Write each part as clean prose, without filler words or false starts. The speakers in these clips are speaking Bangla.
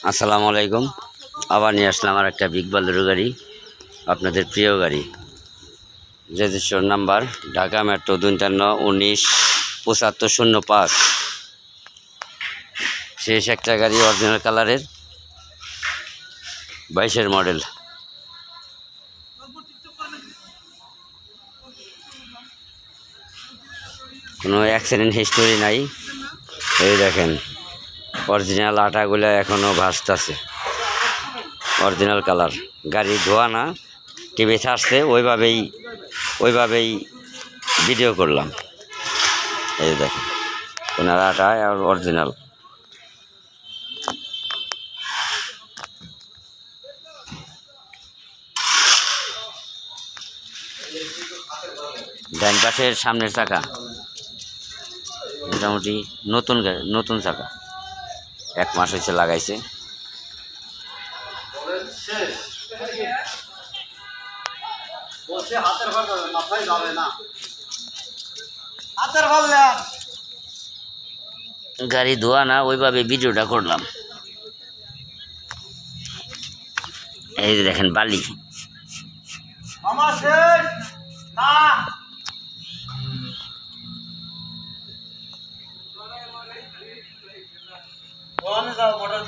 আসসালামু আলাইকুম। আবার নিয়ে আসলাম আর একটা বিগ বালেরো গাড়ি, আপনাদের প্রিয় গাড়ি। Registration number Dhaka metro 5219-7505। শেষ একটা গাড়ি, অরিজিনাল কালারের, 22-এর মডেল। কোনো অ্যাক্সিডেন্ট হিস্টোরি নাই। এই দেখেন অরিজিনাল আটাগুলো এখনও ভাসতেছে, অরিজিনাল কালার। গাড়ি ধোয়া না, টিভিতে আসছে, ওইভাবেই ভিডিও করলাম। এই দেখেন ওনার আটা আর অরিজিনাল। ডান পাশের সামনের চাকা মোটামুটি নতুন চাকা, 1 মাস হয়েছে লাগাইছে। গাড়ি ধোয়া না, ওইভাবে ভিডিওটা করলাম। এই যে দেখেন বালি,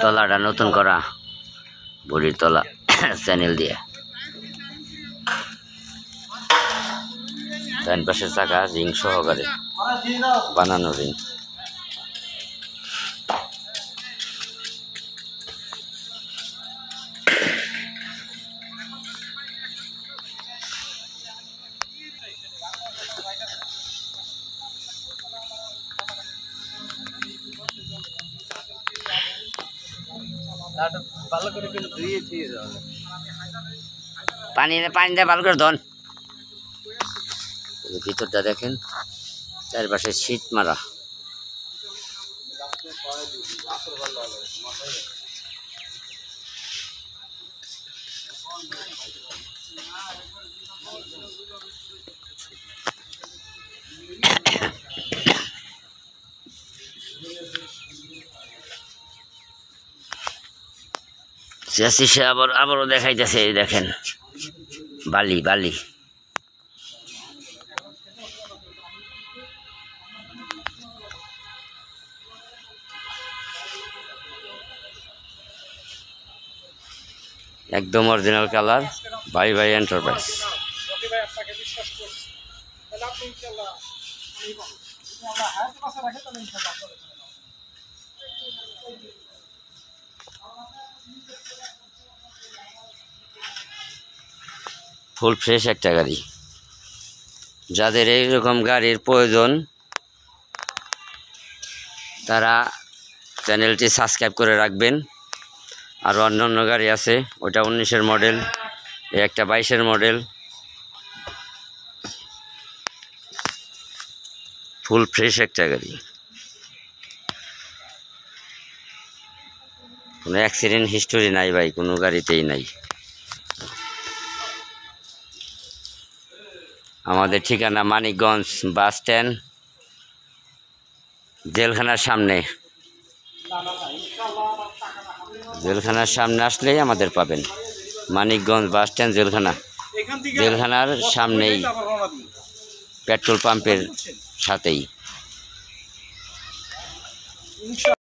তলাটা নতুন করা, বডির তলা চ্যানেল দিয়ে। ডান পাশের চাকা রিং সহকারে বানানো রিং। পানি দিয়ে ভালো করে ধন। ভিতরটা দেখেন, চারপাশে শীত মারা। সে আবারও দেখাইতেছে, দেখেন বালি। একদম অরিজিনাল কালার, ভাই এন্টারপ্রাইজ। ফুল ফ্রেশ একটা গাড়ি। যাদের এইরকম গাড়ির প্রয়োজন তারা চ্যানেলটি সাবস্ক্রাইব করে রাখবেন। আর অন্য গাড়ি আছে, ওটা 19-এর মডেল, একটা 22-এর মডেল। ফুল ফ্রেশ একটা গাড়ি, কোনো অ্যাক্সিডেন্ট হিস্টোরি নাই ভাই, কোনো গাড়িতেই নাই। আমাদের ঠিকানা মানিকগঞ্জ বাস স্ট্যান্ড, জেলখানার সামনে। জেলখানার সামনে আসলেই আমাদের পাবেন। মানিকগঞ্জ বাস স্ট্যান্ড, জেলখানার সামনেই, পেট্রোল পাম্পের সাথেই।